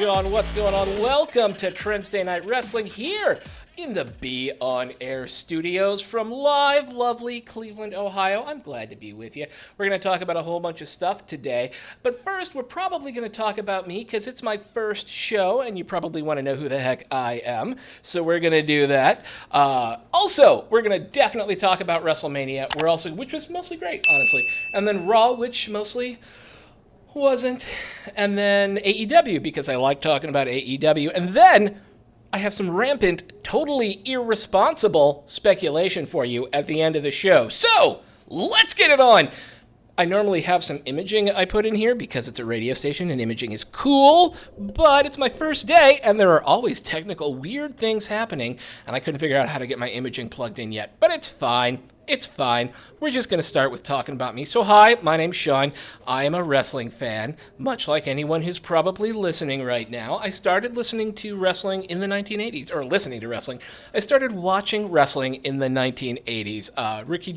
Sean. What's going on? Welcome to Trendsday Night Wrestling here in the Be On Air studios from live, lovely Cleveland, Ohio. I'm glad to be with you. We're going to talk about a whole bunch of stuff today. But first, we're probably going to talk about me because it's my first show, and you probably want to know who the heck I am. So we're going to do that. Also, we're going to definitely talk about WrestleMania, which was mostly great, honestly. And then Raw, which mostly wasn't. And then AEW, because I like talking about AEW. And then I have some rampant, totally irresponsible speculation for you at the end of the show. So, let's get it on! I normally have some imaging I put in here because it's a radio station and imaging is cool, but it's my first day and there are always technical weird things happening and I couldn't figure out how to get my imaging plugged in yet. But it's fine. It's fine. We're just going to start with talking about me. So hi, my name's Sean. I am a wrestling fan, much like anyone who's probably listening right now. I started listening to wrestling in the 1980s, or listening to wrestling. I started watching wrestling in the 1980s. Ricky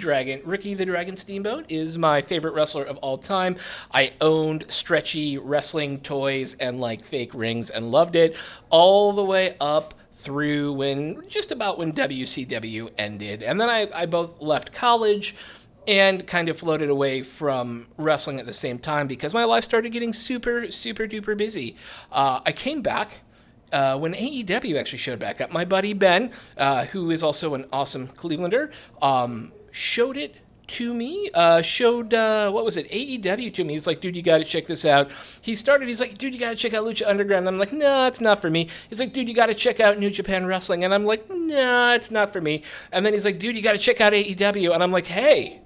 the Dragon Steamboat is my favorite wrestler of all time. I owned stretchy wrestling toys and like fake rings and loved it all the way up through just about when WCW ended. And then I both left college and kind of floated away from wrestling at the same time because my life started getting super, super duper busy. I came back when AEW actually showed back up. My buddy Ben, who is also an awesome Clevelander, showed it to me, AEW to me. He's like, dude, you gotta check this out. He's like, dude, you gotta check out Lucha Underground. I'm like, no, it's not for me. He's like, dude, you gotta check out New Japan Wrestling. And I'm like, no, it's not for me. And then he's like, dude, you gotta check out AEW. And I'm like, hey,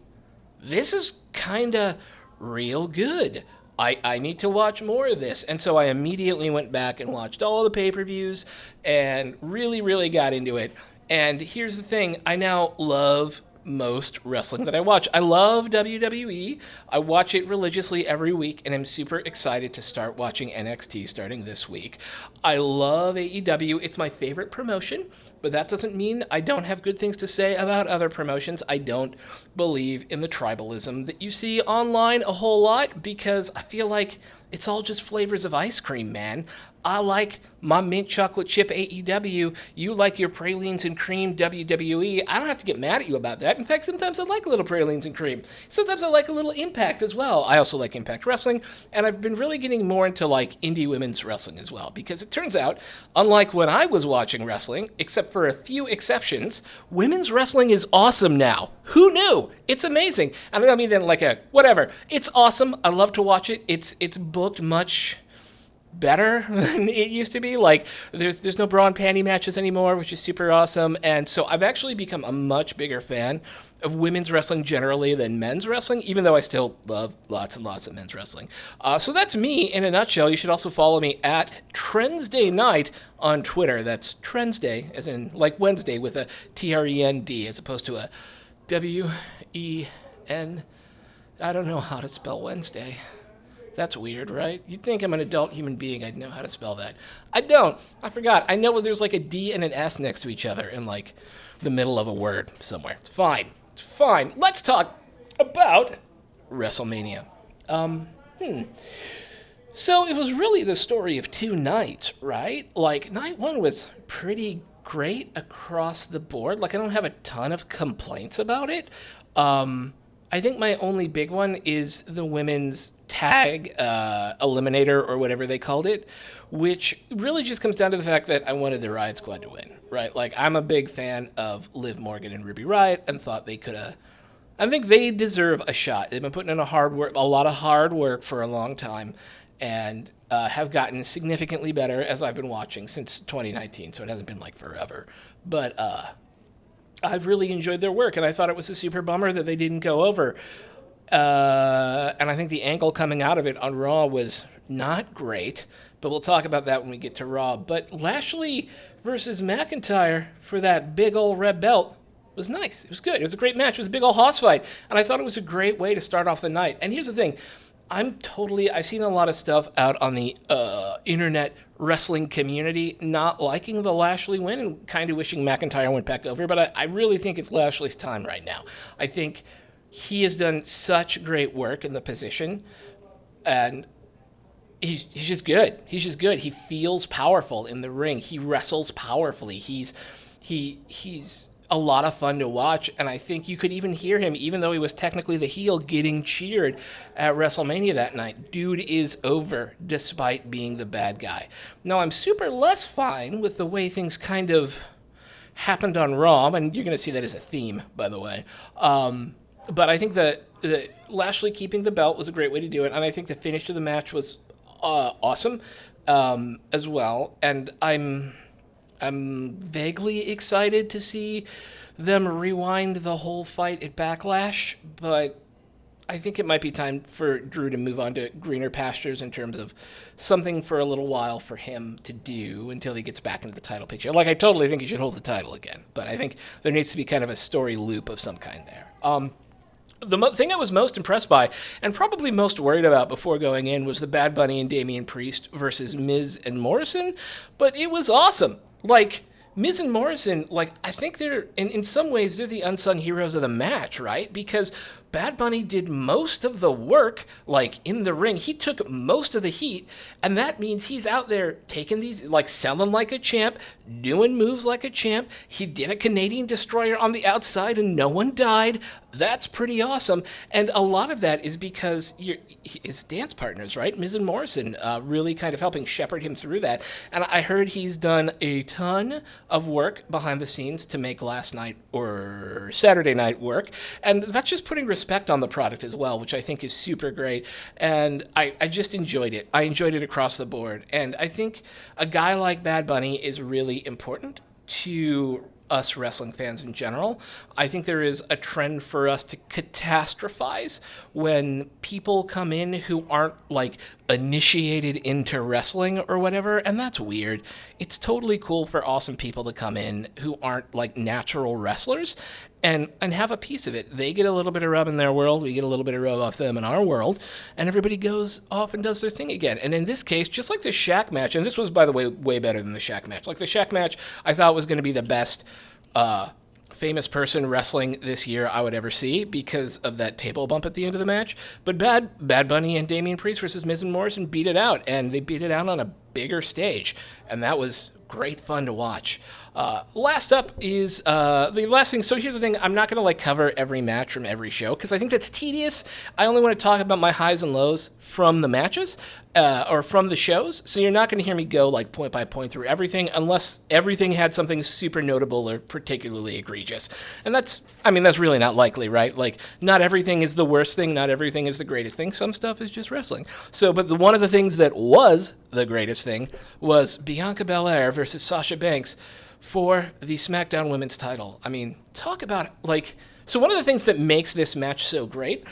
this is kinda real good. I need to watch more of this. And so I immediately went back and watched all the pay-per-views and really, really got into it. And here's the thing, I now love most wrestling that I watch. I love WWE. I watch it religiously every week, and I'm super excited to start watching NXT starting this week. I love AEW. It's my favorite promotion, but that doesn't mean I don't have good things to say about other promotions. I don't believe in the tribalism that you see online a whole lot because I feel like it's all just flavors of ice cream, man. I like my mint chocolate chip AEW. You like your pralines and cream WWE. I don't have to get mad at you about that. In fact, sometimes I like a little pralines and cream. Sometimes I like a little Impact as well. I also like Impact Wrestling, and I've been really getting more into like indie women's wrestling as well because it turns out, unlike when I was watching wrestling, except for a few exceptions, women's wrestling is awesome now. Who knew? It's amazing. And I don't mean that like whatever. It's awesome. I love to watch it. It's booked much better than it used to be. Like there's no bra and panty matches anymore, which is super awesome. And so I've actually become a much bigger fan of women's wrestling generally than men's wrestling, even though I still love lots and lots of men's wrestling. So that's me in a nutshell. You should also follow me at Trendsday Night on Twitter. That's Trendsday, as in like Wednesday with a TREND as opposed to a WEN. I don't know how to spell Wednesday. That's weird, right? You'd think I'm an adult human being. I'd know how to spell that. I don't. I forgot. I know there's like a D and an S next to each other in like the middle of a word somewhere. It's fine. It's fine. Let's talk about WrestleMania. So it was really the story of two nights, right? Like night one was pretty great across the board. Like I don't have a ton of complaints about it. I think my only big one is the women's tag eliminator or whatever they called it, which really just comes down to the fact that I wanted the Riot Squad to win, right? Like I'm a big fan of Liv Morgan and Ruby Riott and thought they could have. I think they deserve a shot. They've been putting in a lot of hard work for a long time and have gotten significantly better as I've been watching since 2019, so it hasn't been like forever. But I've really enjoyed their work, and I thought it was a super bummer that they didn't go over. And I think the angle coming out of it on Raw was not great, but we'll talk about that when we get to Raw. But Lashley versus McIntyre for that big old red belt was nice. It was good. It was a great match. It was a big old hoss fight, and I thought it was a great way to start off the night. And here's the thing. I've seen a lot of stuff out on the internet wrestling community not liking the Lashley win and kind of wishing McIntyre went back over, but I really think it's Lashley's time right now. I think he has done such great work in the position, and he's just good. He's just good. He feels powerful in the ring. He wrestles powerfully. He's a lot of fun to watch, and I think you could even hear him, even though he was technically the heel, getting cheered at WrestleMania that night. Dude is over despite being the bad guy. Now, I'm super less fine with the way things kind of happened on Raw, and you're going to see that as a theme, by the way. But I think that Lashley keeping the belt was a great way to do it, and I think the finish to the match was awesome as well, and I'm vaguely excited to see them rewind the whole fight at Backlash, but I think it might be time for Drew to move on to greener pastures in terms of something for a little while for him to do until he gets back into the title picture. Like, I totally think he should hold the title again, but I think there needs to be kind of a story loop of some kind there. The thing I was most impressed by, and probably most worried about before going in, was the Bad Bunny and Damian Priest versus Miz and Morrison, but it was awesome. Like, Miz and Morrison, like, I think they're, in some ways, they're the unsung heroes of the match, right? Because Bad Bunny did most of the work, like, in the ring. He took most of the heat, and that means he's out there taking these, like, selling like a champ, doing moves like a champ. He did a Canadian Destroyer on the outside, and no one died. That's pretty awesome. And a lot of that is because his dance partners, right? Miz and Morrison really kind of helping shepherd him through that. And I heard he's done a ton of work behind the scenes to make last night or Saturday night work. And that's just putting respect on the product as well, which I think is super great. And I just enjoyed it. I enjoyed it across the board. And I think a guy like Bad Bunny is really important to us wrestling fans in general. I think there is a trend for us to catastrophize when people come in who aren't, like, initiated into wrestling or whatever, and that's weird. It's totally cool for awesome people to come in who aren't, like, natural wrestlers and have a piece of it. They get a little bit of rub in their world, we get a little bit of rub off them in our world, and everybody goes off and does their thing again. And in this case, just like the Shaq match, and this was, by the way, way better than the Shaq match. Like, the Shaq match, I thought was going to be the best famous person wrestling this year I would ever see because of that table bump at the end of the match. But Bad Bunny and Damian Priest versus Miz and Morrison beat it out, and they beat it out on a bigger stage, and that was great fun to watch. Last up is the last thing. So here's the thing. I'm not going to like cover every match from every show because I think that's tedious. I only want to talk about my highs and lows from the matches or from the shows. So you're not going to hear me go like point by point through everything unless everything had something super notable or particularly egregious. And that's really not likely, right? Like, not everything is the worst thing. Not everything is the greatest thing. Some stuff is just wrestling. So, but one of the things that was the greatest thing was Bianca Belair versus Sasha Banks for the SmackDown Women's title. I mean, talk about, like, so one of the things that makes this match so great,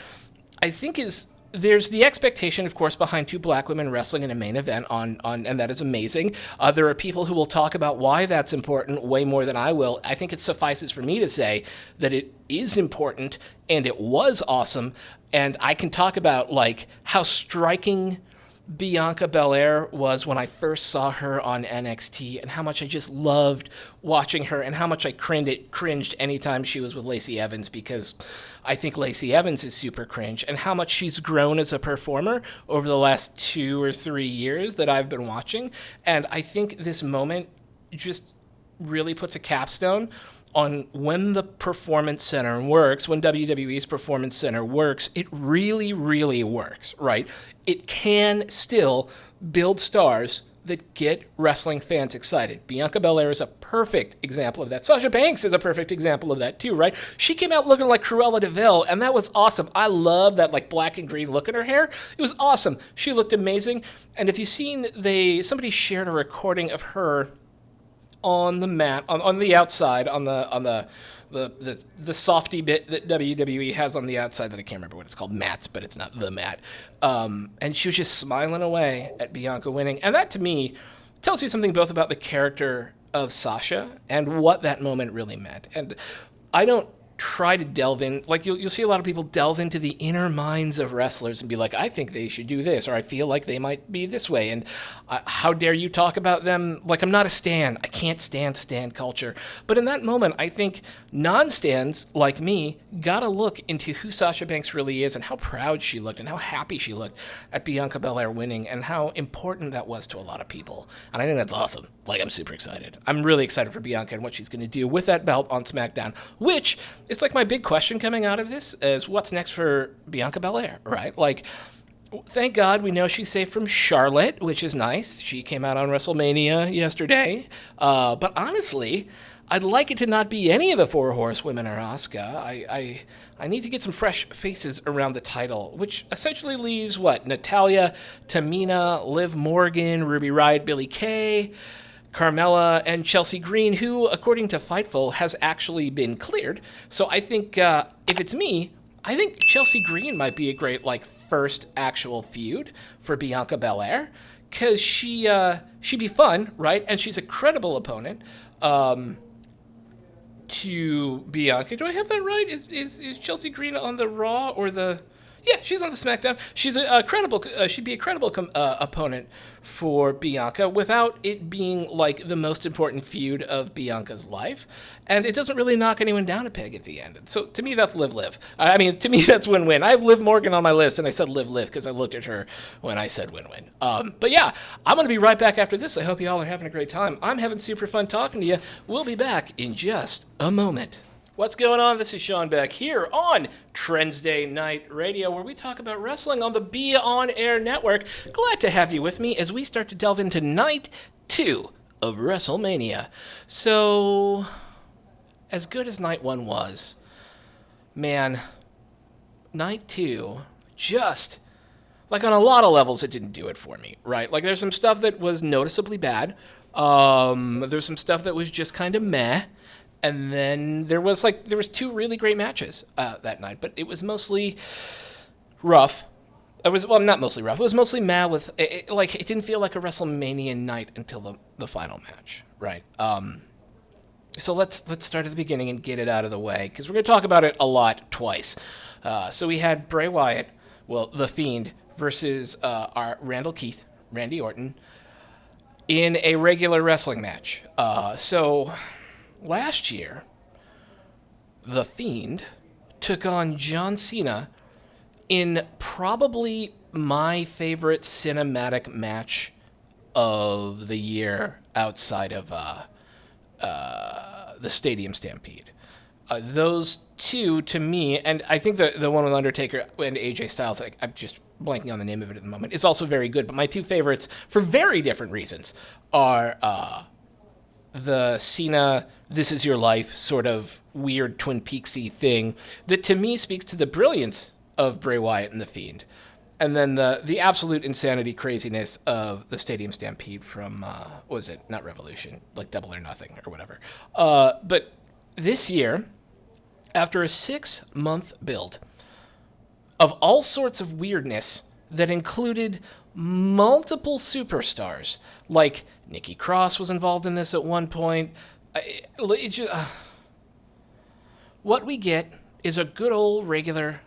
I think, is there's the expectation, of course, behind two black women wrestling in a main event and that is amazing. There are people who will talk about why that's important way more than I will. I think it suffices for me to say that it is important and it was awesome. And I can talk about, like, how striking Bianca Belair was when I first saw her on NXT and how much I just loved watching her and how much I cringed anytime she was with Lacey Evans because I think Lacey Evans is super cringe, and how much she's grown as a performer over the last 2 or 3 years that I've been watching. And I think this moment just really puts a capstone on when the Performance Center works, when WWE's Performance Center works, it really, really works, right? It can still build stars that get wrestling fans excited. Bianca Belair is a perfect example of that. Sasha Banks is a perfect example of that too, right? She came out looking like Cruella de Vil, and that was awesome. I love that, like, black and green look in her hair. It was awesome. She looked amazing. And if you've seen, somebody shared a recording of her on the mat, on the outside, on the softy bit that WWE has on the outside that I can't remember what it's called, mats, but it's not the mat. And she was just smiling away at Bianca winning. And that, to me, tells you something both about the character of Sasha and what that moment really meant. And I don't try to delve in, like you'll see a lot of people delve into the inner minds of wrestlers and be like, I think they should do this, or I feel like they might be this way, and how dare you talk about them? Like, I'm not a stan. I can't stand stan culture. But in that moment, I think non-stans like me gotta look into who Sasha Banks really is and how proud she looked and how happy she looked at Bianca Belair winning and how important that was to a lot of people. And I think that's awesome. Like, I'm super excited. I'm really excited for Bianca and what she's going to do with that belt on SmackDown, which is like my big question coming out of this is what's next for Bianca Belair, right? Like, thank God we know she's safe from Charlotte, which is nice. She came out on WrestleMania yesterday. But honestly, I'd like it to not be any of the four horsewomen or Asuka. I need to get some fresh faces around the title, which essentially leaves, Natalya, Tamina, Liv Morgan, Ruby Riott, Billie Kay, Carmella, and Chelsea Green, who, according to Fightful, has actually been cleared. So I think, if it's me, I think Chelsea Green might be a great, first actual feud for Bianca Belair, because she'd be fun, right? And she's a credible opponent to Bianca. Do I have that right? Is Chelsea Green on the Raw or the... Yeah, she's on the SmackDown. She's a credible. She'd be a credible opponent for Bianca without it being the most important feud of Bianca's life, and it doesn't really knock anyone down a peg at the end. So to me, that's live. I mean, to me, that's win-win. I have Liv Morgan on my list, and I said live because I looked at her when I said win-win. But yeah, I'm gonna be right back after this. I hope you all are having a great time. I'm having super fun talking to you. We'll be back in just a moment. What's going on? This is Sean Beck here on Trendsday Night Radio, where we talk about wrestling on the Be On Air network. Glad to have you with me as we start to delve into Night 2 of WrestleMania. So, as good as Night 1 was, man, Night 2 just, on a lot of levels, it didn't do it for me, right? There's some stuff that was noticeably bad. There's some stuff that was just kind of meh. And then there was two really great matches that night, but it was mostly rough. Not mostly rough. It was mostly mad with it didn't feel like a WrestleMania night until the final match, right? So let's start at the beginning and get it out of the way because we're going to talk about it a lot twice. So we had Bray Wyatt, the Fiend, versus our Randy Orton, in a regular wrestling match. Last year, The Fiend took on John Cena in probably my favorite cinematic match of the year outside of the Stadium Stampede. Those two, to me, and I think the one with Undertaker and AJ Styles, I'm just blanking on the name of it at the moment, is also very good. But my two favorites, for very different reasons, are... the Cena, This Is Your Life sort of weird Twin Peaksy thing that to me speaks to the brilliance of Bray Wyatt and The Fiend. And then the absolute insanity craziness of the Stadium Stampede from, what was it? Not Revolution, Double or Nothing or whatever. But this year, after a 6-month build of all sorts of weirdness that included multiple superstars, Nikki Cross was involved in this at one point. What we get is a good old regular,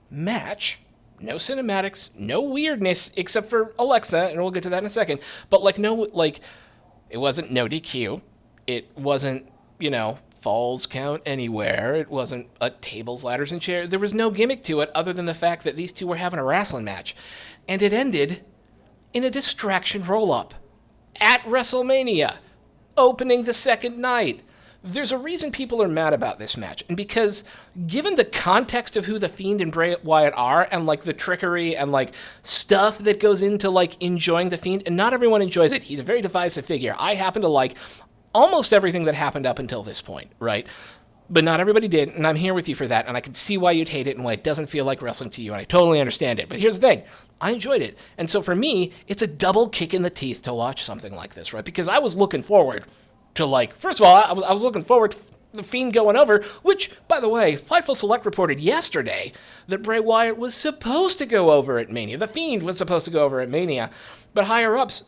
match. No cinematics, no weirdness, except for Alexa, and we'll get to that in a second. But, it wasn't no DQ. It wasn't, falls count anywhere. It wasn't tables, ladders, and chairs. There was no gimmick to it other than the fact that these two were having a wrestling match. And it ended in a distraction roll-up at WrestleMania, opening the second night. There's a reason people are mad about this match, and because given the context of who The Fiend and Bray Wyatt are, and the trickery and stuff that goes into enjoying The Fiend, and not everyone enjoys it. He's a very divisive figure. I happen to like almost everything that happened up until this point, right? But not everybody did, and I'm here with you for that, and I can see why you'd hate it and why it doesn't feel like wrestling to you, and I totally understand it. But here's the thing. I enjoyed it. And so for me, it's a double kick in the teeth to watch something like this, right? Because I was looking forward to, first of all, I was looking forward to The Fiend going over, which, by the way, Fightful Select reported yesterday that Bray Wyatt was supposed to go over at Mania. The Fiend was supposed to go over at Mania. But higher-ups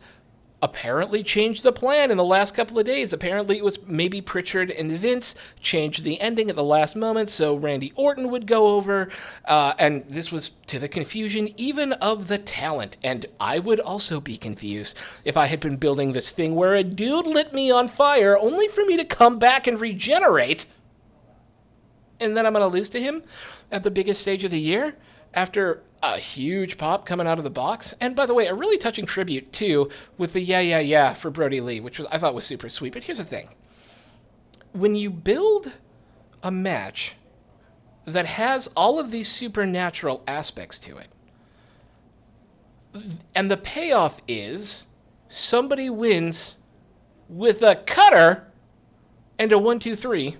apparently changed the plan in the last couple of days. Apparently it was maybe Pritchard and Vince changed the ending at the last moment so Randy Orton would go over. And this was to the confusion even of the talent. And I would also be confused if I had been building this thing where a dude lit me on fire only for me to come back and regenerate. And then I'm going to lose to him at the biggest stage of the year after a huge pop coming out of the box. And by the way, a really touching tribute, too, with the yeah for Brody Lee, which I thought was super sweet. But here's the thing. When you build a match that has all of these supernatural aspects to it, and the payoff is somebody wins with a cutter and a 1-2-3,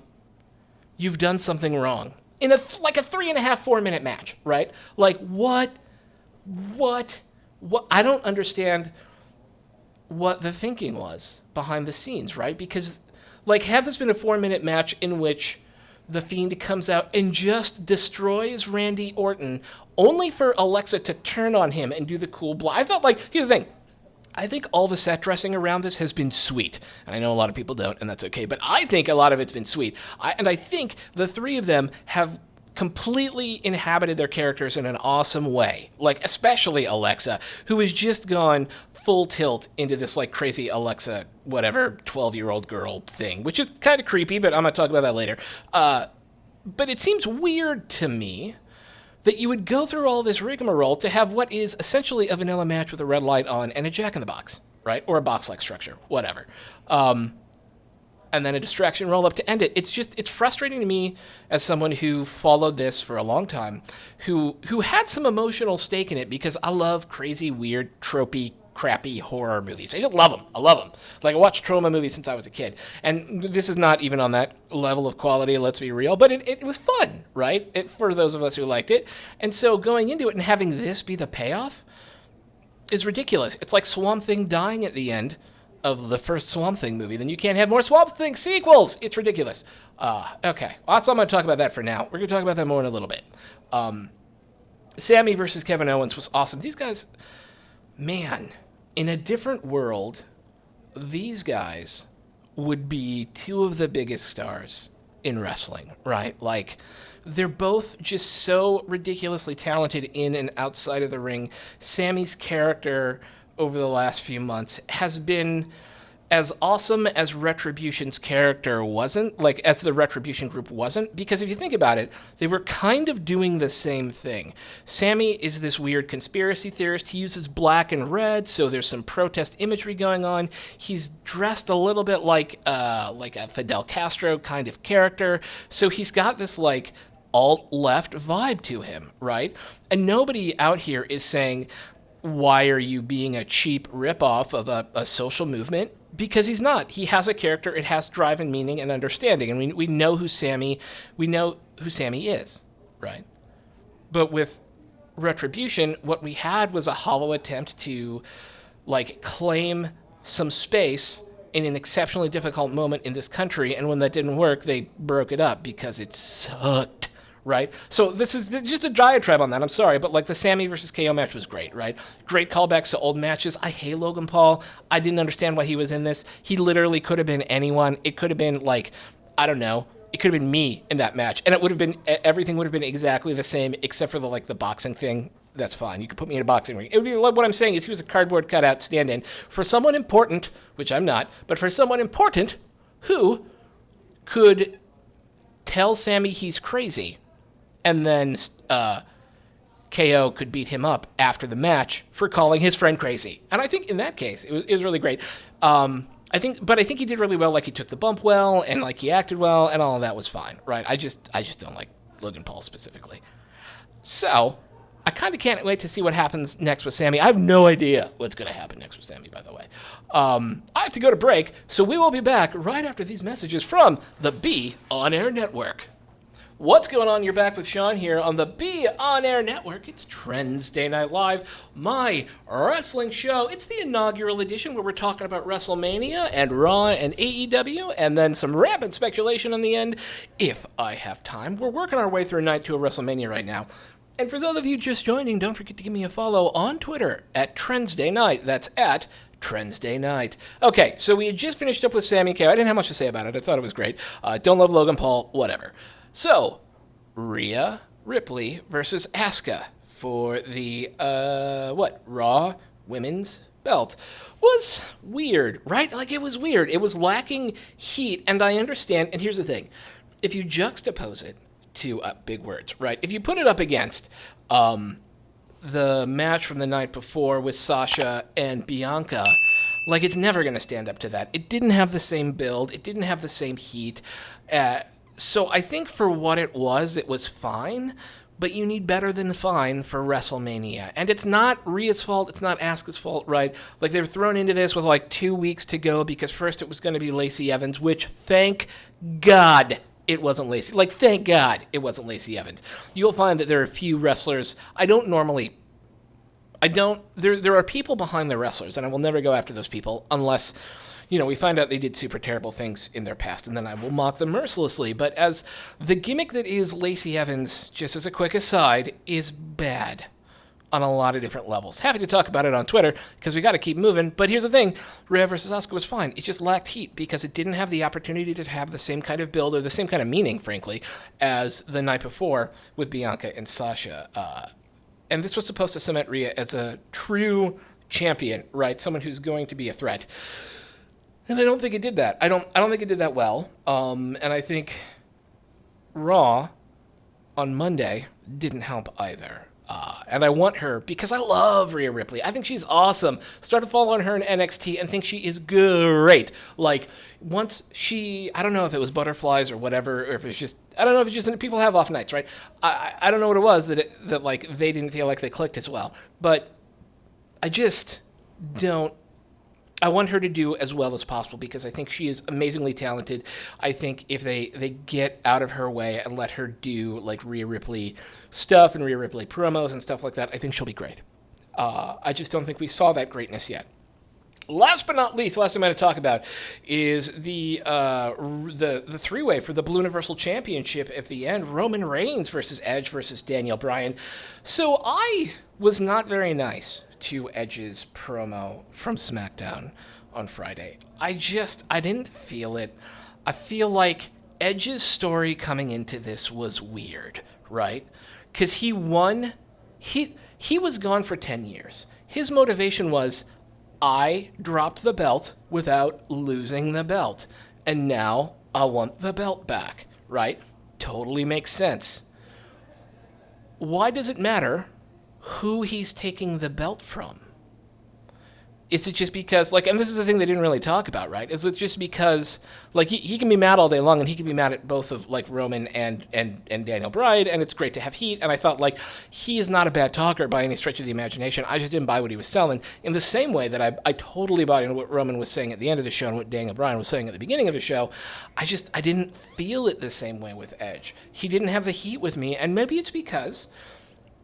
you've done something wrong. In a 3.5, 4 minute match, right? Like, what? I don't understand what the thinking was behind the scenes, right? Because, like, had this been a 4 minute match in which The Fiend comes out and just destroys Randy Orton, only for Alexa to turn on him and do the cool blow. I felt like, here's the thing. I think all the set dressing around this has been sweet. And I know a lot of people don't, and that's okay. But I think a lot of it's been sweet. I think the three of them have completely inhabited their characters in an awesome way. Like, especially Alexa, who has just gone full tilt into this, like, crazy Alexa, whatever, 12-year-old girl thing, which is kind of creepy, but I'm going to talk about that later. But it seems weird to me that you would go through all this rigmarole to have what is essentially a vanilla match with a red light on and a jack-in-the-box, right? Or a box-like structure, whatever. And then a distraction roll-up to end it. It's frustrating to me as someone who followed this for a long time, who had some emotional stake in it because I love crazy, weird, tropey, crappy horror movies. I just love them. I love them. Like, I watched trauma movies since I was a kid. And this is not even on that level of quality, let's be real, but it was fun, right? For those of us who liked it. And so going into it and having this be the payoff is ridiculous. It's like Swamp Thing dying at the end of the first Swamp Thing movie. Then you can't have more Swamp Thing sequels. It's ridiculous. Okay. Well, that's all I'm going to talk about that for now. We're going to talk about that more in a little bit. Sammy versus Kevin Owens was awesome. These guys, man, in a different world, these guys would be two of the biggest stars in wrestling, right? Like, they're both just so ridiculously talented in and outside of the ring. Sammy's character over the last few months has been as awesome as Retribution's character wasn't, like, as the Retribution group wasn't, because if you think about it, they were kind of doing the same thing. Sammy is this weird conspiracy theorist. He uses black and red, so there's some protest imagery going on. He's dressed a little bit like a Fidel Castro kind of character, so he's got this, like, alt-left vibe to him, right? And nobody out here is saying, why are you being a cheap ripoff of a social movement? Because he's not. He has a character. It has drive and meaning and understanding. And we know who Sammy is, right? But with Retribution, what we had was a hollow attempt to, like, claim some space in an exceptionally difficult moment in this country. And when that didn't work, they broke it up because it sucked. Right? So this is just a diatribe on that. I'm sorry, but like the Sammy versus KO match was great, right? Great callbacks to old matches. I hate Logan Paul. I didn't understand why he was in this. He literally could have been anyone. It could have been like, I don't know. It could have been me in that match. And it would have been, everything would have been exactly the same except for the boxing thing. That's fine. You could put me in a boxing ring. It would be, what I'm saying is he was a cardboard cutout stand-in for someone important, which I'm not, but for someone important who could tell Sammy he's crazy. And then KO could beat him up after the match for calling his friend crazy. And I think in that case, it was really great. I think he did really well. Like, he took the bump well, and like he acted well, and all of that was fine, right? I just don't like Logan Paul specifically. So I kind of can't wait to see what happens next with Sammy. I have no idea what's going to happen next with Sammy, by the way. I have to go to break, so we will be back right after these messages from the B On Air Network. What's going on? You're back with Sean here on the Be On Air Network. It's Trendsday Night Live, my wrestling show. It's the inaugural edition where we're talking about WrestleMania and Raw and AEW, and then some rampant speculation on the end, if I have time. We're working our way through night two of WrestleMania right now. And for those of you just joining, don't forget to give me a follow on Twitter at Trendsday Night. That's at Trendsday Night. Okay, so we had just finished up with Sammy K. I didn't have much to say about it. I thought it was great. Don't love Logan Paul, whatever. So, Rhea Ripley versus Asuka for the, Raw Women's Belt was weird, right? Like, it was weird. It was lacking heat, and I understand, and here's the thing. If you juxtapose it to, big words, right? If you put it up against, the match from the night before with Sasha and Bianca, like, it's never going to stand up to that. It didn't have the same build. It didn't have the same heat. So I think for what it was fine, but you need better than fine for WrestleMania. And it's not Rhea's fault. It's not Asuka's fault, right? Like, they were thrown into this with, like, 2 weeks to go because first it was going to be Lacey Evans, which, thank God, it wasn't Lacey. Like, thank God it wasn't Lacey Evans. You'll find that there are a few wrestlers. There are people behind the wrestlers, and I will never go after those people unless, we find out they did super terrible things in their past, and then I will mock them mercilessly. But as the gimmick that is Lacey Evans, just as a quick aside, is bad on a lot of different levels. Happy to talk about it on Twitter, because we got to keep moving. But here's the thing. Rhea versus Asuka was fine. It just lacked heat, because it didn't have the opportunity to have the same kind of build, or the same kind of meaning, frankly, as the night before with Bianca and Sasha. And this was supposed to cement Rhea as a true champion, right? Someone who's going to be a threat. And I don't think it did that. I don't think it did that well. And I think Raw on Monday didn't help either. And I want her because I love Rhea Ripley. I think she's awesome. Started following her in NXT and think she is great. Like, once I don't know if it was butterflies or whatever, or if it's just, I don't know if it's just, people have off nights, right? I don't know what it was that like, they didn't feel like they clicked as well. But I just don't. I want her to do as well as possible because I think she is amazingly talented. I think if they get out of her way and let her do like Rhea Ripley stuff and Rhea Ripley promos and stuff like that, I think she'll be great. I just don't think we saw that greatness yet. Last but not least, the last thing I'm going to talk about is the three-way for the Blue Universal Championship at the end. Roman Reigns versus Edge versus Daniel Bryan. So I was not very nice to Edge's promo from SmackDown on Friday. I didn't feel it. I feel like Edge's story coming into this was weird, right? Because he won. He was gone for 10 years. His motivation was, I dropped the belt without losing the belt. And now I want the belt back, right? Totally makes sense. Why does it matter who he's taking the belt from? Is it just because, like, and this is the thing they didn't really talk about, right? Is it just because, like, he can be mad all day long, and he can be mad at both of, like, Roman and Daniel Bryan, and it's great to have heat, and I thought, like, he is not a bad talker by any stretch of the imagination. I just didn't buy what he was selling in the same way that I totally bought into what Roman was saying at the end of the show and what Daniel Bryan was saying at the beginning of the show. I didn't feel it the same way with Edge. He didn't have the heat with me, and maybe it's because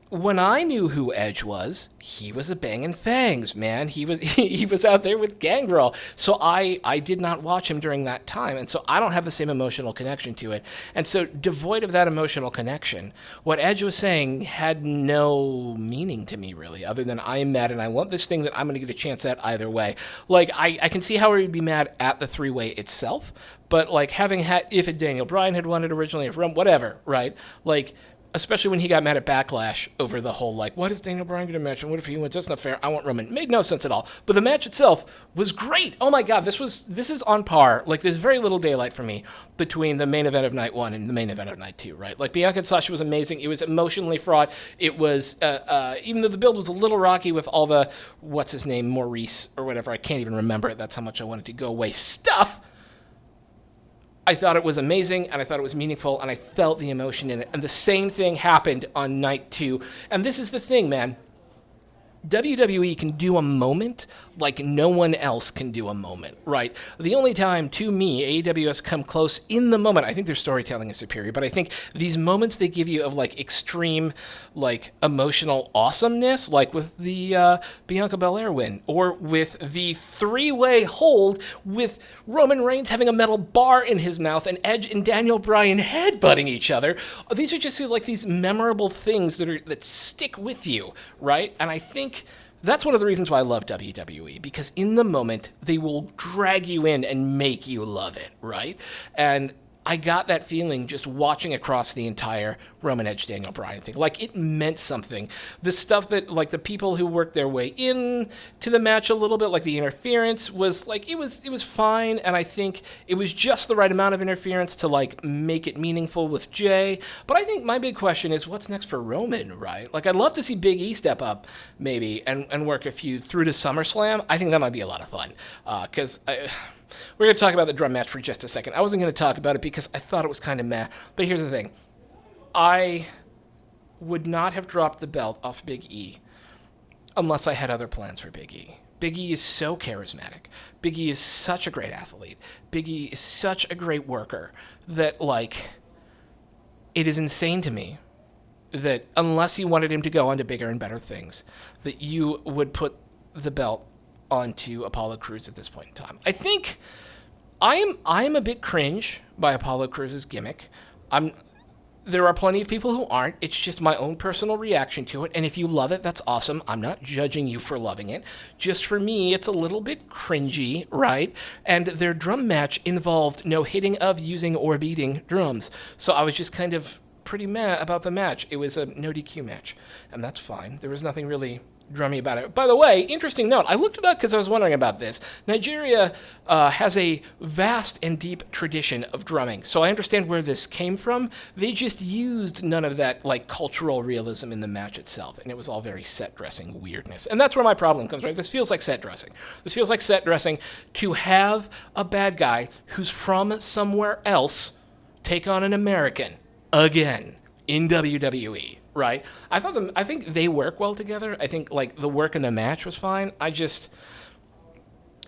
when I knew who Edge was, he was a banging fangs, man. He was out there with Gangrel. So I did not watch him during that time, and so I don't have the same emotional connection to it. And so devoid of that emotional connection, what Edge was saying had no meaning to me, really, other than I am mad and I want this thing that I'm going to get a chance at either way. Like, I can see how he would be mad at the three-way itself, but, like, if Daniel Bryan had won it originally, if Rum, whatever, right? Like, especially when he got mad at Backlash over the whole, like, what is Daniel Bryan going to match, and what if he wins? That's not fair. I want Roman. It made no sense at all. But the match itself was great. Oh my God, this is on par. Like, there's very little daylight for me between the main event of night 1 and the main event of night 2, right? Like, Bianca and Sasha was amazing. It was emotionally fraught. It was, even though the build was a little rocky with all the, what's his name, Maurice or whatever, I can't even remember it. That's how much I wanted to go away stuff. I thought it was amazing, and I thought it was meaningful, and I felt the emotion in it. And the same thing happened on night 2. And this is the thing, man. WWE can do a moment like no one else can do a moment, right? The only time, to me, AEW has come close in the moment, I think their storytelling is superior, but I think these moments they give you of, like, extreme, like, emotional awesomeness, like with the Bianca Belair win, or with the three-way hold with Roman Reigns having a metal bar in his mouth and Edge and Daniel Bryan headbutting each other. These are just, like, these memorable things that stick with you, right? And I think That's one of the reasons why I love WWE, because in the moment, they will drag you in and make you love it, right? And I got that feeling just watching across the entire Roman Edge Daniel Bryan thing. Like, it meant something. The stuff that, like, the people who worked their way in to the match a little bit, like the interference, was like, it was fine, and I think it was just the right amount of interference to, like, make it meaningful with Jay. But I think my big question is, what's next for Roman, right? Like, I'd love to see Big E step up, maybe, and work a feud through to SummerSlam. I think that might be a lot of fun, because we're going to talk about the drum match for just a second. I wasn't going to talk about it because I thought it was kind of meh. But here's the thing. I would not have dropped the belt off Big E unless I had other plans for Big E. Big E is so charismatic. Big E is such a great athlete. Big E is such a great worker that, like, it is insane to me that unless you wanted him to go on to bigger and better things, that you would put the belt onto Apollo Crews at this point in time. I think I am a bit cringe by Apollo Crews' gimmick. There are plenty of people who aren't. It's just my own personal reaction to it. And if you love it, that's awesome. I'm not judging you for loving it. Just for me, it's a little bit cringy, right? And their drum match involved no hitting of, using, or beating drums. So I was just kind of pretty meh about the match. It was a no DQ match, and that's fine. There was nothing really drummy about it. By the way, interesting note, I looked it up because I was wondering about this. Nigeria has a vast and deep tradition of drumming, so I understand where this came from. They just used none of that, like, cultural realism in the match itself, and it was all very set dressing weirdness. And that's where my problem comes, right? This feels like set dressing. This feels like set dressing to have a bad guy who's from somewhere else take on an American again in WWE. Right? I think they work well together. I think, like, the work in the match was fine.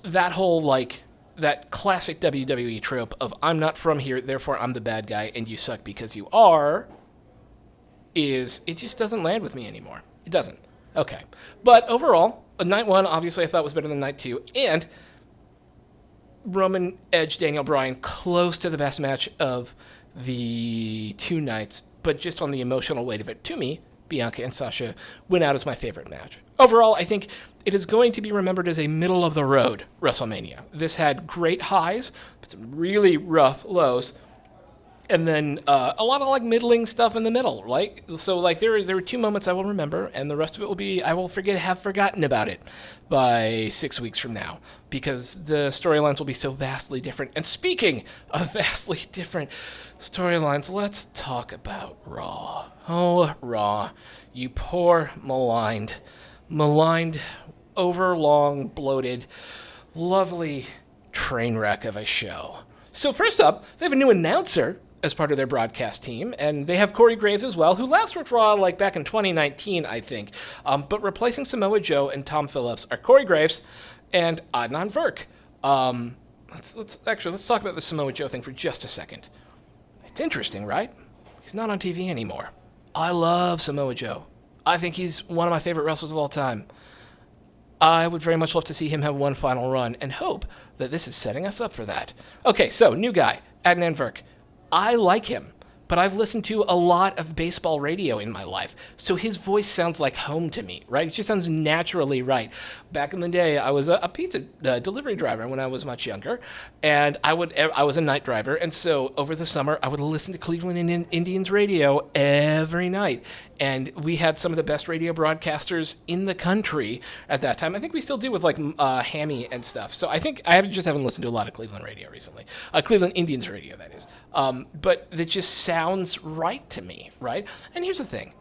That whole, like, that classic WWE trope of I'm not from here, therefore I'm the bad guy, and you suck because you are, it just doesn't land with me anymore. It doesn't. Okay. But overall, night one, obviously, I thought was better than night two, and Roman Edge, Daniel Bryan, close to the best match of the two nights, but just on the emotional weight of it, to me, Bianca and Sasha win out as my favorite match. Overall, I think it is going to be remembered as a middle-of-the-road WrestleMania. This had great highs, but some really rough lows, and then a lot of, like, middling stuff in the middle, right? So, like, there were two moments I will remember, and the rest of it will be, I will have forgotten about it by 6 weeks from now, because the storylines will be so vastly different. And speaking of vastly different storylines, let's talk about Raw. Oh, Raw. You poor maligned, overlong, bloated, lovely train wreck of a show. So first up, they have a new announcer as part of their broadcast team, and they have Corey Graves as well, who last worked Raw, like, back in 2019, I think. But replacing Samoa Joe and Tom Phillips are Corey Graves and Adnan Virk. Let's talk about the Samoa Joe thing for just a second. It's interesting, right? He's not on TV anymore. I love Samoa Joe. I think he's one of my favorite wrestlers of all time. I would very much love to see him have one final run and hope that this is setting us up for that. Okay, so new guy, Adnan Virk. I like him, but I've listened to a lot of baseball radio in my life, so his voice sounds like home to me, right? It just sounds naturally right. Back in the day, I was a pizza delivery driver when I was much younger, and I was a night driver, and so over the summer, I would listen to Cleveland Indians radio every night, and we had some of the best radio broadcasters in the country at that time. I think we still do with, like, Hammy and stuff, so I think I haven't listened to a lot of Cleveland radio recently. Cleveland Indians radio, that is. But it just sounds right to me, right? And here's the thing.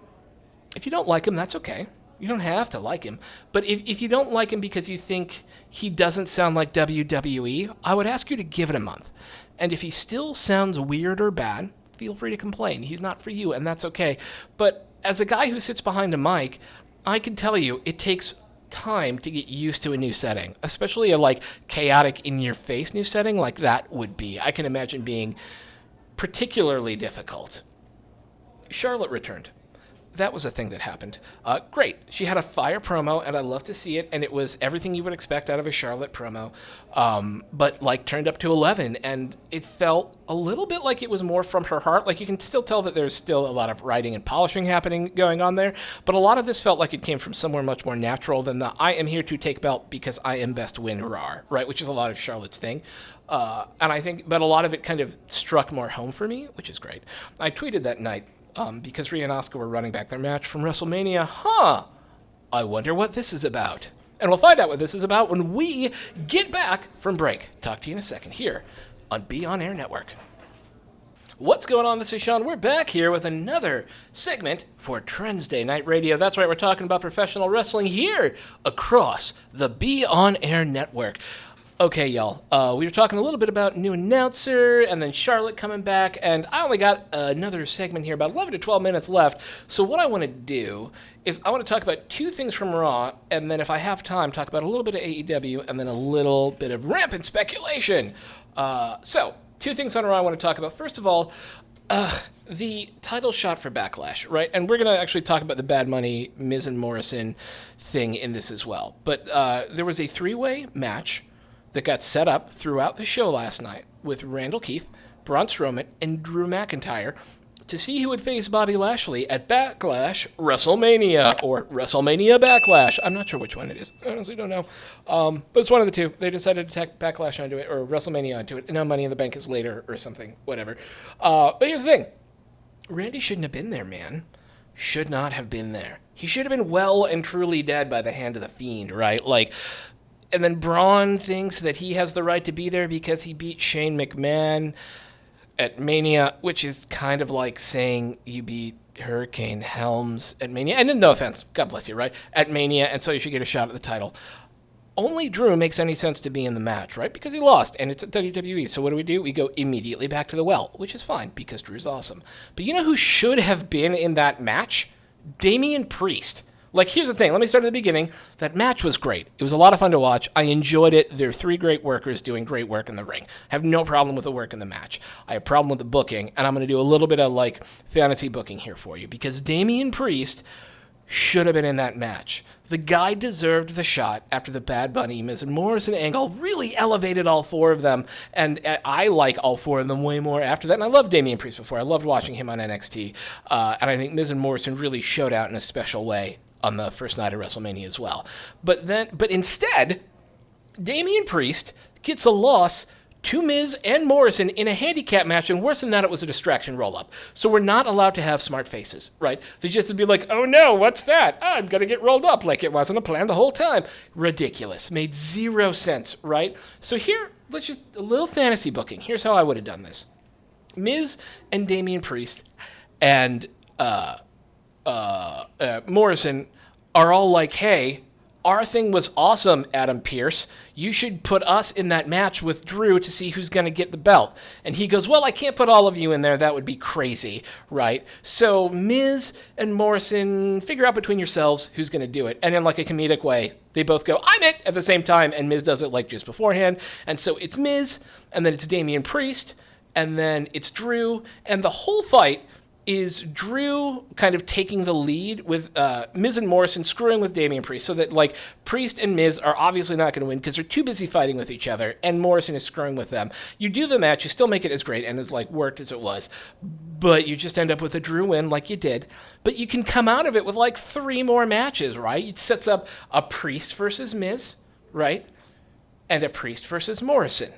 If you don't like him, that's okay. You don't have to like him. But if you don't like him because you think he doesn't sound like WWE, I would ask you to give it a month. And if he still sounds weird or bad, feel free to complain. He's not for you, and that's okay. But as a guy who sits behind a mic, I can tell you it takes time to get used to a new setting, especially a, like, chaotic, in-your-face new setting like that would be. I can imagine being particularly difficult. Charlotte returned. that was a thing that happened. Great. She had a fire promo, and I love to see it, and it was everything you would expect out of a Charlotte promo, but, like, turned up to 11, and it felt a little bit like it was more from her heart. Like, you can still tell that there's still a lot of writing and polishing going on there, but a lot of this felt like it came from somewhere much more natural than the I am here to take belt because I am best win, hurrah, right, which is a lot of Charlotte's thing. And I think, but a lot of it kind of struck more home for me, which is great. I tweeted that night, because Rhea and Asuka were running back their match from WrestleMania. I wonder what this is about. And we'll find out what this is about when we get back from break. Talk to you in a second here on Be On Air Network. What's going on? This is Sean. We're back here with another segment for Trendsday Night Radio. That's right, we're talking about professional wrestling here across the Be On Air Network. Okay, y'all, we were talking a little bit about new announcer and then Charlotte coming back, and I only got another segment here, about 11 to 12 minutes left. So what I want to do is I want to talk about two things from Raw, and then if I have time, talk about a little bit of AEW, and then a little bit of rampant speculation. So, two things on Raw I want to talk about. First of all, the title shot for Backlash, right? And we're going to actually talk about the Bad Money, Miz and Morrison thing in this as well. But there was a three-way match that got set up throughout the show last night with Randall Keith, Braun Strowman, and Drew McIntyre to see who would face Bobby Lashley at Backlash WrestleMania, or WrestleMania Backlash. I'm not sure which one it is. I honestly don't know. But it's one of the two. They decided to tack Backlash onto it, or WrestleMania onto it, and now Money in the Bank is later or something, whatever. But here's the thing. Randy shouldn't have been there, man. Should not have been there. He should have been well and truly dead by the hand of the Fiend, right? Like, and then Braun thinks that he has the right to be there because he beat Shane McMahon at Mania, which is kind of like saying you beat Hurricane Helms at Mania. And no offense, God bless you, right? At Mania, and so you should get a shot at the title. Only Drew makes any sense to be in the match, right? Because he lost, and it's at WWE. So what do? We go immediately back to the well, which is fine because Drew's awesome. But you know who should have been in that match? Damian Priest. Like, here's the thing. Let me start at the beginning. That match was great. It was a lot of fun to watch. I enjoyed it. They're three great workers doing great work in the ring. I have no problem with the work in the match. I have a problem with the booking, and I'm going to do a little bit of, like, fantasy booking here for you, because Damian Priest should have been in that match. The guy deserved the shot after the Bad Bunny, Miz and Morrison angle really elevated all four of them, and I like all four of them way more after that, and I loved Damian Priest before. I loved watching him on NXT, and I think Miz and Morrison really showed out in a special way on the first night of WrestleMania as well. But instead, Damian Priest gets a loss to Miz and Morrison in a handicap match, and worse than that, it was a distraction roll-up. So we're not allowed to have smart faces, right? They just would be like, oh no, what's that? I'm gonna get rolled up, like it wasn't a plan the whole time. Ridiculous. Made zero sense, right? So here, let's just, a little fantasy booking. Here's how I would have done this. Miz and Damian Priest and Morrison are all like, hey, our thing was awesome, Adam Pearce. You should put us in that match with Drew to see who's going to get the belt. And he goes, well, I can't put all of you in there. That would be crazy, right? So Miz and Morrison, figure out between yourselves who's going to do it. And in like a comedic way, they both go, I'm it, at the same time. And Miz does it like just beforehand. And so it's Miz, and then it's Damian Priest, and then it's Drew. And the whole fight is Drew kind of taking the lead with Miz and Morrison screwing with Damian Priest, so that like Priest and Miz are obviously not going to win because they're too busy fighting with each other, and Morrison is screwing with them. You do the match, you still make it as great and as like worked as it was, but you just end up with a Drew win like you did. But you can come out of it with like 3 more matches, right? It sets up a Priest versus Miz, right? And a Priest versus Morrison.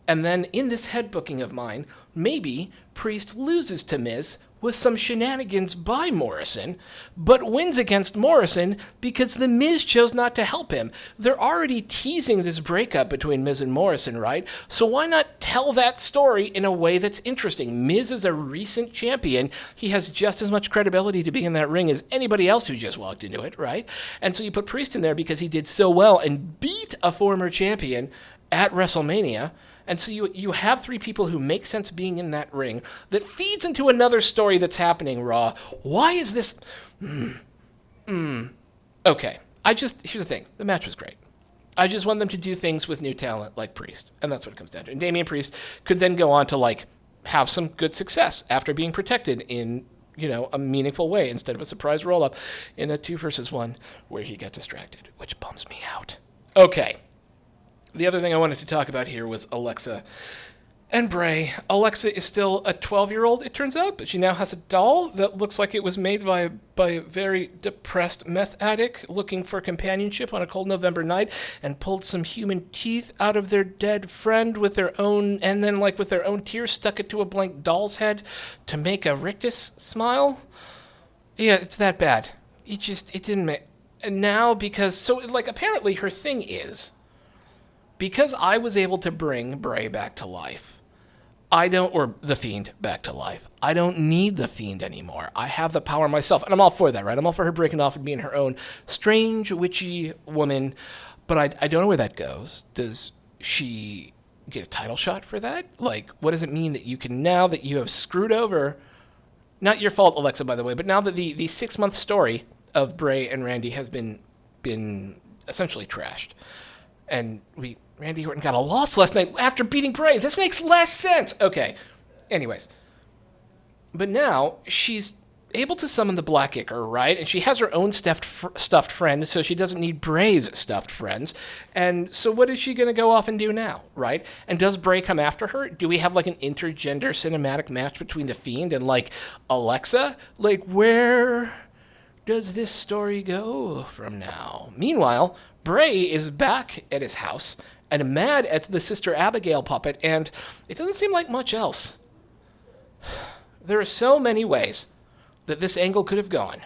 And then in this head booking of mine, maybe Priest loses to Miz with some shenanigans by Morrison, but wins against Morrison because the Miz chose not to help him. They're already teasing this breakup between Miz and Morrison, right? So why not tell that story in a way that's interesting? Miz is a recent champion. He has just as much credibility to be in that ring as anybody else who just walked into it, right? And so you put Priest in there because he did so well and beat a former champion at WrestleMania. And so you have 3 people who make sense being in that ring that feeds into another story that's happening, Raw. Why is this? Okay. Here's the thing. The match was great. I just want them to do things with new talent like Priest. And that's what it comes down to. And Damian Priest could then go on to like have some good success after being protected in, a meaningful way instead of a surprise roll-up in a 2-versus-1 where he got distracted, which bums me out. Okay. The other thing I wanted to talk about here was Alexa and Bray. Alexa is still a 12-year-old, it turns out, but she now has a doll that looks like it was made by a very depressed meth addict looking for companionship on a cold November night and pulled some human teeth out of their dead friend with their own, and then with their own tears stuck it to a blank doll's head to make a rictus smile. Yeah, it's that bad. It didn't make... And now, apparently her thing is, because I was able to bring Bray back to life, or the Fiend back to life, I don't need the Fiend anymore. I have the power myself, and I'm all for that, right? I'm all for her breaking off and being her own strange, witchy woman, but I don't know where that goes. Does she get a title shot for that? What does it mean that you can, now that you have screwed over, not your fault, Alexa, by the way, but now that the 6-month story of Bray and Randy has been essentially trashed, and Randy Orton got a loss last night after beating Bray. This makes less sense. Okay. Anyways. But now she's able to summon the Black Ichor, right? And she has her own stuffed friend, so she doesn't need Bray's stuffed friends. And so what is she going to go off and do now, right? And does Bray come after her? Do we have an intergender cinematic match between the Fiend and Alexa? Where does this story go from now? Meanwhile, Bray is back at his house and mad at the Sister Abigail puppet, and it doesn't seem like much else. There are so many ways that this angle could have gone,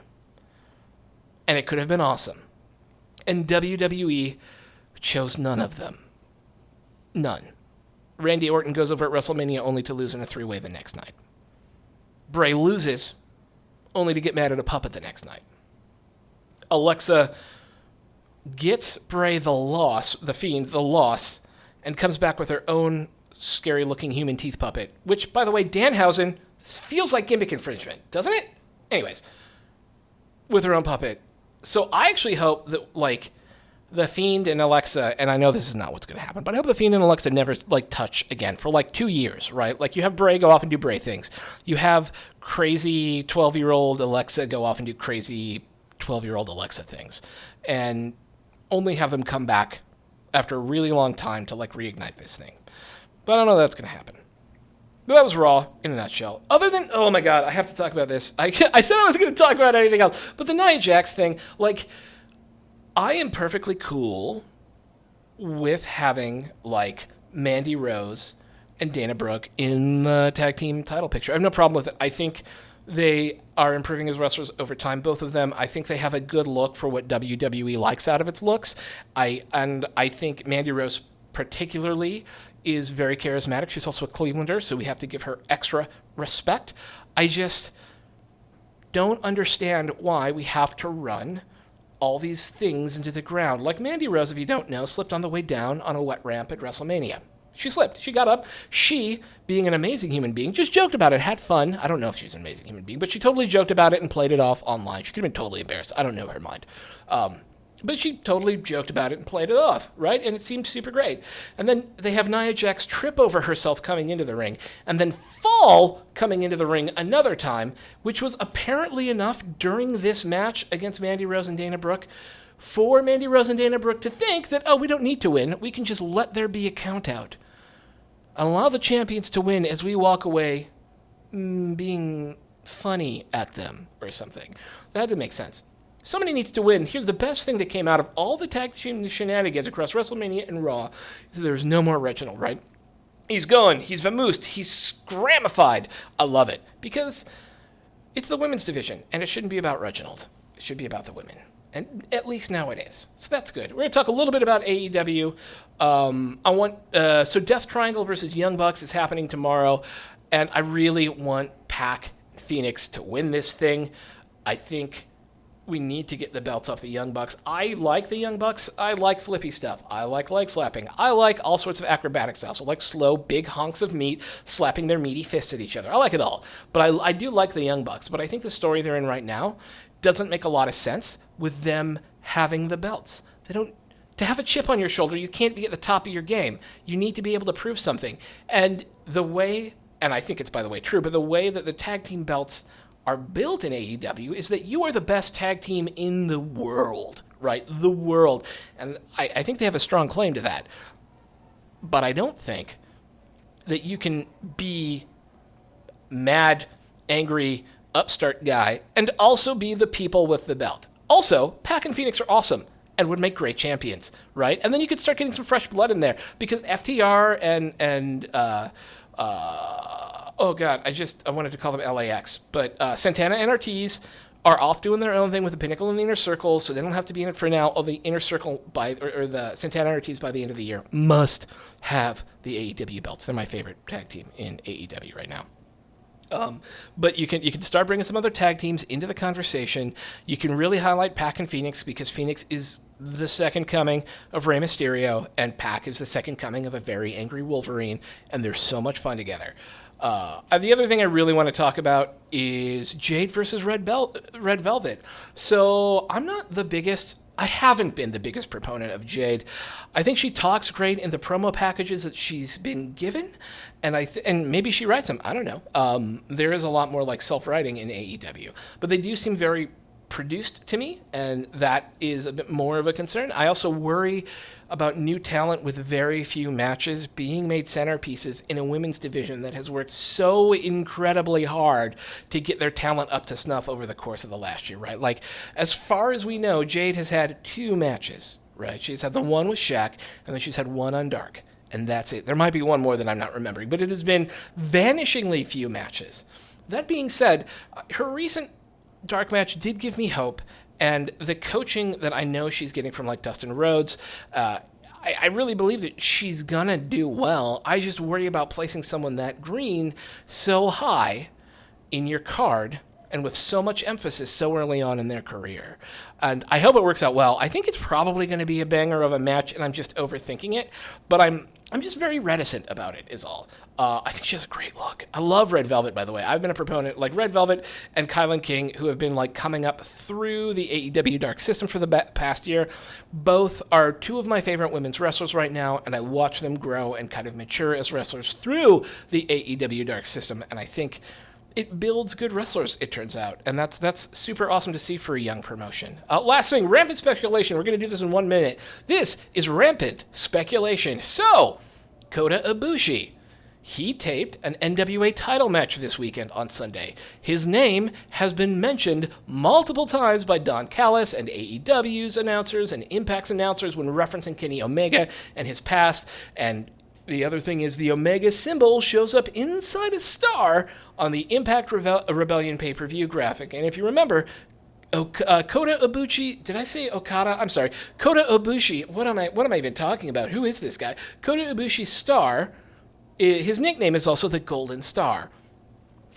and it could have been awesome. And WWE chose none of them. None. Randy Orton goes over at WrestleMania only to lose in a 3-way the next night. Bray loses only to get mad at a puppet the next night. Alexa gets Bray the Fiend, the loss, and comes back with her own scary-looking human teeth puppet, which, by the way, Danhausen feels like gimmick infringement, doesn't it? Anyways, with her own puppet. So I actually hope that, the Fiend and Alexa, and I know this is not what's going to happen, but I hope the Fiend and Alexa never, touch again for, 2 years, right? You have Bray go off and do Bray things. You have crazy 12-year-old Alexa go off and do crazy 12-year-old Alexa things. And only have them come back after a really long time to reignite this thing. But I don't know that's going to happen. But that was Raw in a nutshell. Other than, oh my God, I have to talk about this. I said I was going to talk about anything else, but the Nia Jax thing, I am perfectly cool with having Mandy Rose and Dana Brooke in the tag team title picture. I have no problem with it. I think they are improving as wrestlers over time, both of them. I think they have a good look for what WWE likes out of its looks. I think Mandy Rose particularly is very charismatic. She's also a Clevelander, so we have to give her extra respect. I just don't understand why we have to run all these things into the ground. Mandy Rose, if you don't know, slipped on the way down on a wet ramp at WrestleMania. She slipped. She got up. She, being an amazing human being, just joked about it, had fun. I don't know if she's an amazing human being, but she totally joked about it and played it off online. She could have been totally embarrassed. I don't know her mind. But she totally joked about it and played it off, right? And it seemed super great. And then they have Nia Jax trip over herself coming into the ring and then fall coming into the ring another time, which was apparently enough during this match against Mandy Rose and Dana Brooke for Mandy Rose and Dana Brooke to think that, oh, we don't need to win. We can just let there be a count out. Allow the champions to win as we walk away being funny at them or something. That didn't make sense. Somebody needs to win. Here, the best thing that came out of all the tag team shenanigans across WrestleMania and Raw is that there's no more Reginald, right? He's gone. He's vamoosed. He's scramified. I love it because it's the women's division, and it shouldn't be about Reginald. It should be about the women. And at least now it is. So that's good. We're going to talk a little bit about AEW. So Death Triangle versus Young Bucks is happening tomorrow, and I really want Pac Phoenix to win this thing. I think we need to get the belts off the Young Bucks. I like the Young Bucks. I like flippy stuff. I like leg slapping. I like all sorts of acrobatic styles. I like slow, big hunks of meat slapping their meaty fists at each other. I like it all. But I do like the Young Bucks. But I think the story they're in right now doesn't make a lot of sense with them having the belts. They don't. To have a chip on your shoulder, you can't be at the top of your game. You need to be able to prove something. And the way, and I think it's, by the way, true, but the way that the tag team belts are built in AEW is that you are the best tag team in the world, right? The world. And I think they have a strong claim to that. But I don't think that you can be mad, angry, upstart guy and also be the people with the belt. Also, Pac and Phoenix are awesome and would make great champions, right? And then you could start getting some fresh blood in there because FTR and oh God, I wanted to call them LAX, but Santana and Ortiz are off doing their own thing with the Pinnacle and the Inner Circle, so they don't have to be in it for now. The Inner Circle or the Santana and Ortiz by the end of the year must have the AEW belts. They're my favorite tag team in AEW right now. But you can start bringing some other tag teams into the conversation. You can really highlight Pac and Phoenix because Phoenix is the second coming of Rey Mysterio, and Pac is the second coming of a very angry Wolverine, and they're so much fun together. The other thing I really want to talk about is Jade versus Red Velvet. So I haven't been the biggest proponent of Jade. I think she talks great in the promo packages that she's been given, and maybe she writes them. I don't know. There is a lot more like self-writing in AEW, but they do seem very produced to me, and that is a bit more of a concern. I also worry about new talent with very few matches being made centerpieces in a women's division that has worked so incredibly hard to get their talent up to snuff over the course of the last year, right? Like, as far as we know, Jade has had 2 matches, right? She's had the one with Shaq, and then she's had one on Dark, and that's it. There might be one more that I'm not remembering, but it has been vanishingly few matches. That being said, her recent Dark match did give me hope, and the coaching that I know she's getting from like Dustin Rhodes, I really believe that she's gonna do well. I just worry about placing someone that green so high in your card and with so much emphasis so early on in their career. And I hope it works out well. I think it's probably going to be a banger of a match, and I'm just overthinking it, but I'm just very reticent about it is all. I think she has a great look. I love Red Velvet, by the way. I've been a proponent, like Red Velvet and Kylan King, who have been like coming up through the AEW Dark system for the past year. Both are 2 of my favorite women's wrestlers right now, and I watch them grow and kind of mature as wrestlers through the AEW Dark system, and I think it builds good wrestlers, it turns out, and that's super awesome to see for a young promotion. Last thing, Rampant Speculation. We're going to do this in 1 minute. This is Rampant Speculation. So, Kota Ibushi. He taped an NWA title match this weekend on Sunday. His name has been mentioned multiple times by Don Callis and AEW's announcers and Impact's announcers when referencing Kenny Omega and his past. And the other thing is the Omega symbol shows up inside a star on the Impact Rebellion pay-per-view graphic. And if you remember, Kota Ibushi, did I say Okada? I'm sorry. Kota Ibushi, what am I even talking about? Who is this guy? Kota Ibushi's star, his nickname is also the Golden Star.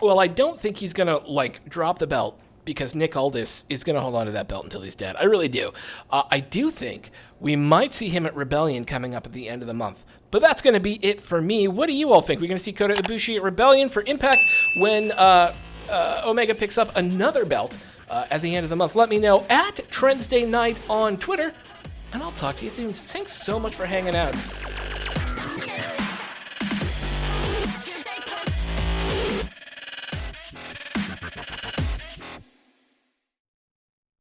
Well, I don't think he's going to, like, drop the belt because Nick Aldis is going to hold on to that belt until he's dead. I really do. I do think we might see him at Rebellion coming up at the end of the month. But that's going to be it for me. What do you all think? We're going to see Kota Ibushi at Rebellion for Impact when Omega picks up another belt at the end of the month. Let me know at Trendsday Night on Twitter, and I'll talk to you soon. Thanks so much for hanging out.